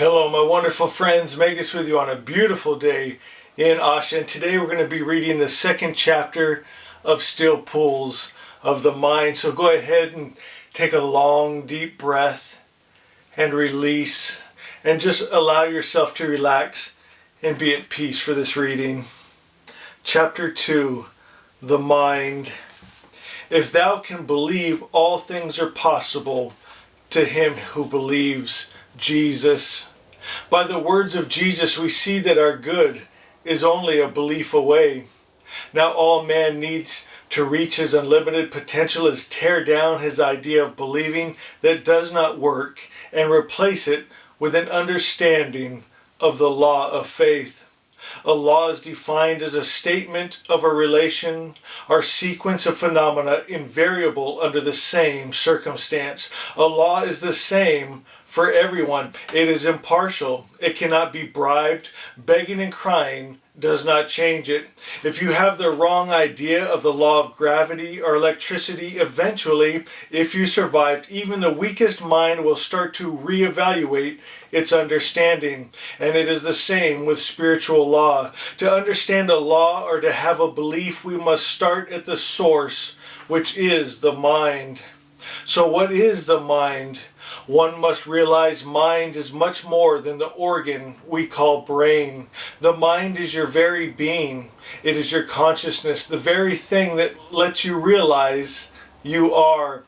Hello, my wonderful friends. Megas with you on a beautiful day in Asha. And today we're going to be reading the second chapter of Still Pools of the Mind. So go ahead and take a long, deep breath and release. And just allow yourself to relax and be at peace for this reading. Chapter 2, The Mind. If thou can believe, all things are possible to him who believes. Jesus. By the words of Jesus, we see that our good is only a belief away. Now all man needs to reach his unlimited potential is tear down his idea of believing that does not work and replace it with an understanding of the law of faith. A law is defined as a statement of a relation or sequence of phenomena invariable under the same circumstance. A law is the same for everyone. It is impartial. It cannot be bribed. Begging and crying does not change it. If you have the wrong idea of the law of gravity or electricity, eventually, if you survived, even the weakest mind will start to reevaluate its understanding. And it is the same with spiritual law. To understand a law or to have a belief, we must start at the source, which is the mind. So what is the mind? One must realize mind is much more than the organ we call brain. The mind is your very being. It is your consciousness, the very thing that lets you realize you are.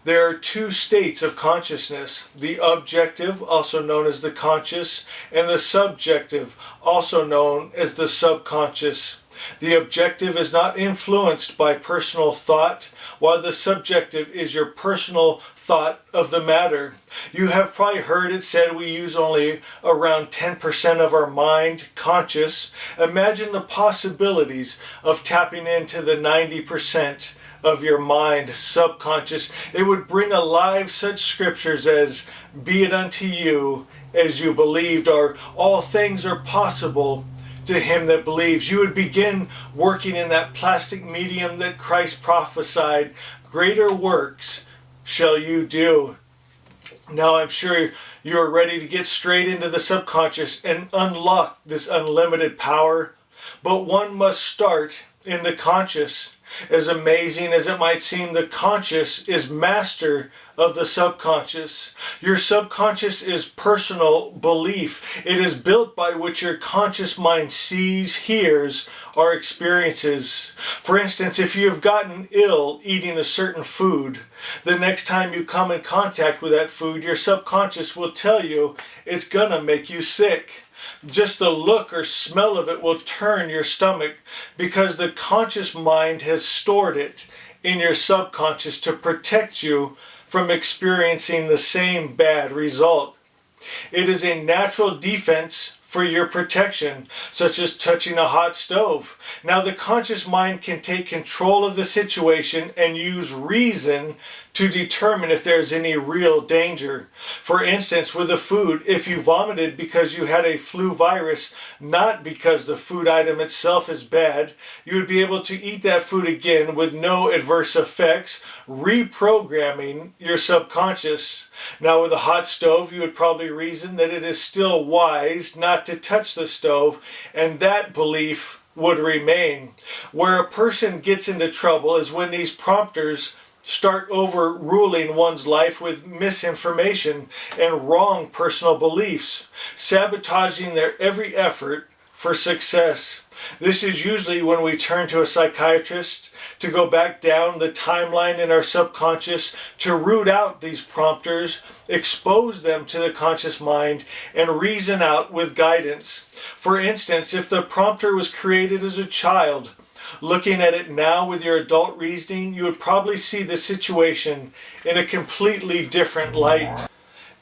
There are two states of consciousness, the objective, also known as the conscious, and the subjective, also known as the subconscious. The objective is not influenced by personal thought, while the subjective is your personal thought of the matter. You have probably heard it said we use only around 10% of our mind conscious. Imagine the possibilities of tapping into the 90% of your mind subconscious. It would bring alive such scriptures as, "Be it unto you as you believed," or "All things are possible to him that believes." You would begin working in that plastic medium that Christ prophesied, "Greater works shall you do." Now I'm sure you're ready to get straight into the subconscious and unlock this unlimited power, but one must start in the conscious. As amazing as it might seem, the conscious is master of the subconscious. Your subconscious is personal belief. It is built by which your conscious mind sees, hears, or experiences. For instance, if you have gotten ill eating a certain food, the next time you come in contact with that food, your subconscious will tell you it's gonna make you sick. Just the look or smell of it will turn your stomach because the conscious mind has stored it in your subconscious to protect you from experiencing the same bad result. It is a natural defense for your protection, such as touching a hot stove. Now the conscious mind can take control of the situation and use reason to determine if there's any real danger. For instance, with a food, if you vomited because you had a flu virus, not because the food item itself is bad, you would be able to eat that food again with no adverse effects, reprogramming your subconscious. Now with a hot stove, you would probably reason that it is still wise not to touch the stove, and that belief would remain. Where a person gets into trouble is when these prompters start overruling one's life with misinformation and wrong personal beliefs, sabotaging their every effort for success. This is usually when we turn to a psychiatrist to go back down the timeline in our subconscious to root out these prompters, expose them to the conscious mind, and reason out with guidance. For instance, if the prompter was created as a child, looking at it now with your adult reasoning, you would probably see the situation in a completely different light.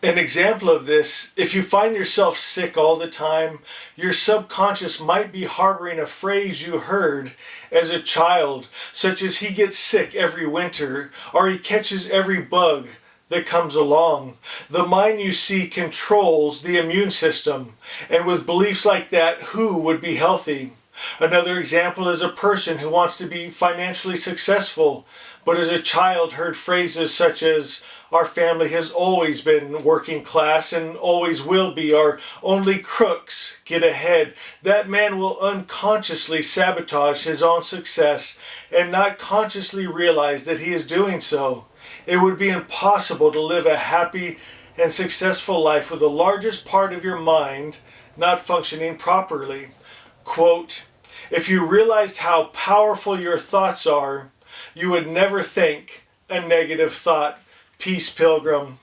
An example of this, if you find yourself sick all the time, your subconscious might be harboring a phrase you heard as a child, such as "he gets sick every winter," or "he catches every bug that comes along." The mind, you see, controls the immune system, and with beliefs like that, who would be healthy? Another example is a person who wants to be financially successful, but as a child heard phrases such as, "Our family has always been working class and always will be," or "Only crooks get ahead," that man will unconsciously sabotage his own success and not consciously realize that he is doing so. It would be impossible to live a happy and successful life with the largest part of your mind not functioning properly. Quote, "If you realized how powerful your thoughts are, you would never think a negative thought." Peace, Pilgrim.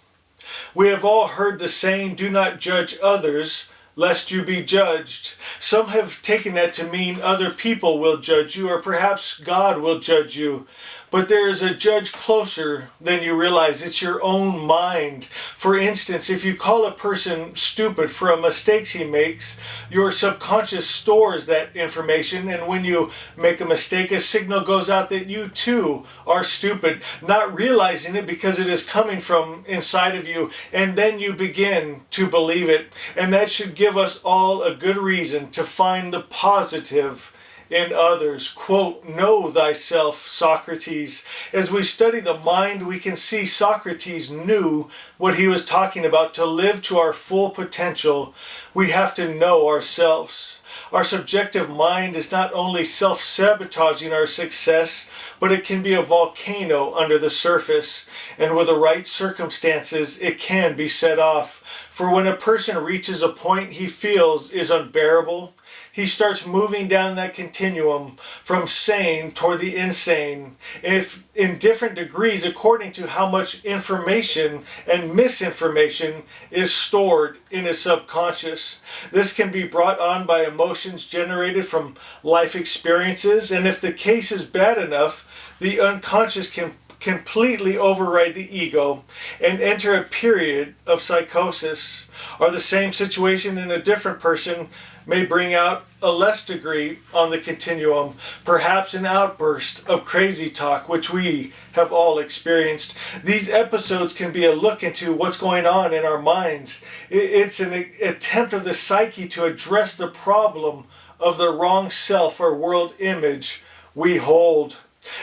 We have all heard the saying, "Do not judge others, lest you be judged." Some have taken that to mean other people will judge you, or perhaps God will judge you. But there is a judge closer than you realize. It's your own mind. For instance, if you call a person stupid for a mistake he makes, your subconscious stores that information, and when you make a mistake, a signal goes out that you too are stupid, not realizing it because it is coming from inside of you, and then you begin to believe it. And that should give us all a good reason to find the positive in others. Quote, "Know thyself, Socrates." As we study the mind, we can see Socrates knew what he was talking about. To live to our full potential, we have to know ourselves. Our subjective mind is not only self-sabotaging our success, but it can be a volcano under the surface. And with the right circumstances, it can be set off. For when a person reaches a point he feels is unbearable, he starts moving down that continuum from sane toward the insane, if in different degrees according to how much information and misinformation is stored in his subconscious. This can be brought on by emotions generated from life experiences, and if the case is bad enough, the unconscious can completely override the ego and enter a period of psychosis. Or the same situation in a different person may bring out a less degree on the continuum, perhaps an outburst of crazy talk, which we have all experienced. These episodes can be a look into what's going on in our minds. It's an attempt of the psyche to address the problem of the wrong self or world image we hold.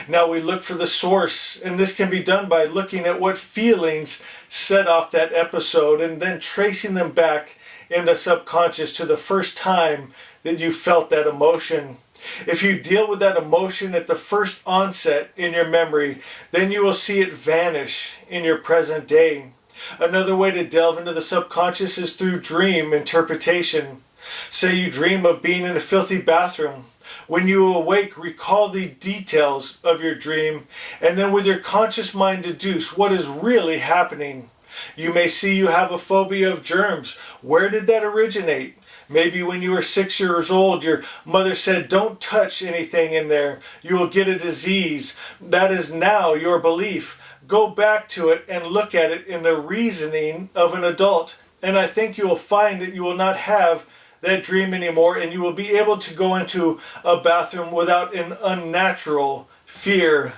Now we look for the source, and this can be done by looking at what feelings set off that episode and then tracing them back in the subconscious to the first time that you felt that emotion. If you deal with that emotion at the first onset in your memory, then you will see it vanish in your present day. Another way to delve into the subconscious is through dream interpretation. Say you dream of being in a filthy bathroom. When you awake, recall the details of your dream, and then with your conscious mind deduce what is really happening. You may see you have a phobia of germs. Where did that originate? Maybe when you were 6 years old, your mother said, "Don't touch anything in there. You will get a disease." That is now your belief. Go back to it and look at it in the reasoning of an adult. And I think you will find that you will not have that dream anymore, and you will be able to go into a bathroom without an unnatural fear.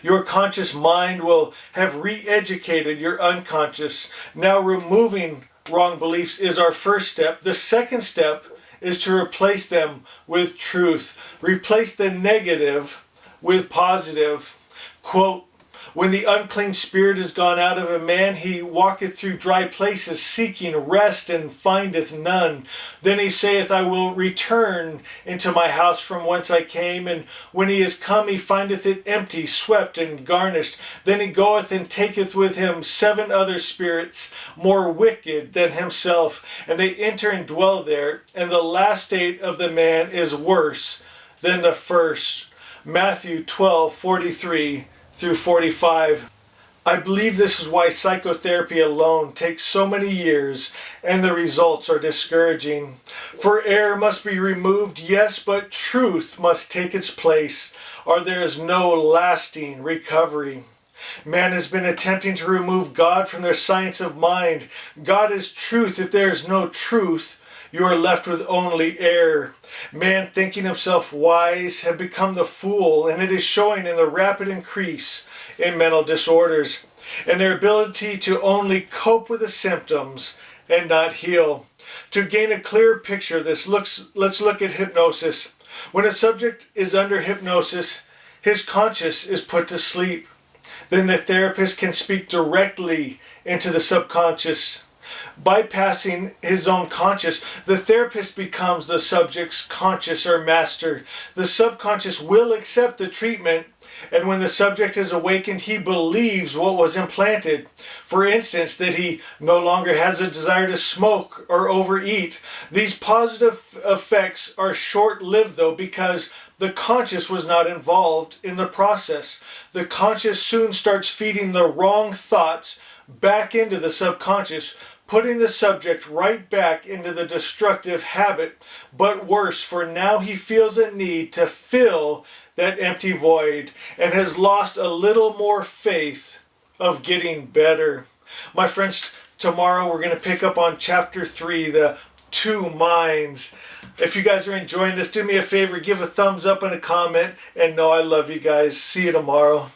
Your conscious mind will have re-educated your unconscious. Now removing wrong beliefs is our first step. The second step is to replace them with truth. Replace the negative with positive. Quote, "When the unclean spirit is gone out of a man, he walketh through dry places, seeking rest, and findeth none. Then he saith, I will return into my house from whence I came. And when he is come, he findeth it empty, swept, and garnished. Then he goeth and taketh with him 7 other spirits, more wicked than himself, and they enter and dwell there. And the last state of the man is worse than the first." Matthew 12:43 through 45. I believe this is why psychotherapy alone takes so many years and the results are discouraging. For error must be removed, yes, but truth must take its place, or there is no lasting recovery. Man has been attempting to remove God from their science of mind. God is truth. If there is no truth, you are left with only error. Man, thinking himself wise, have become the fool, and it is showing in the rapid increase in mental disorders and their ability to only cope with the symptoms and not heal. To gain a clearer picture of this, let's look at hypnosis. When a subject is under hypnosis, his conscience is put to sleep. Then the therapist can speak directly into the subconscious. Bypassing his own conscious, the therapist becomes the subject's conscious or master. The subconscious will accept the treatment, and when the subject is awakened, he believes what was implanted. For instance, that he no longer has a desire to smoke or overeat. These positive effects are short-lived, though, because the conscious was not involved in the process. The conscious soon starts feeding the wrong thoughts back into the subconscious, putting the subject right back into the destructive habit, but worse, for now he feels a need to fill that empty void and has lost a little more faith of getting better. My friends, tomorrow we're going to pick up on chapter 3, the two minds. If you guys are enjoying this, do me a favor, give a thumbs up and a comment, and know I love you guys. See you tomorrow.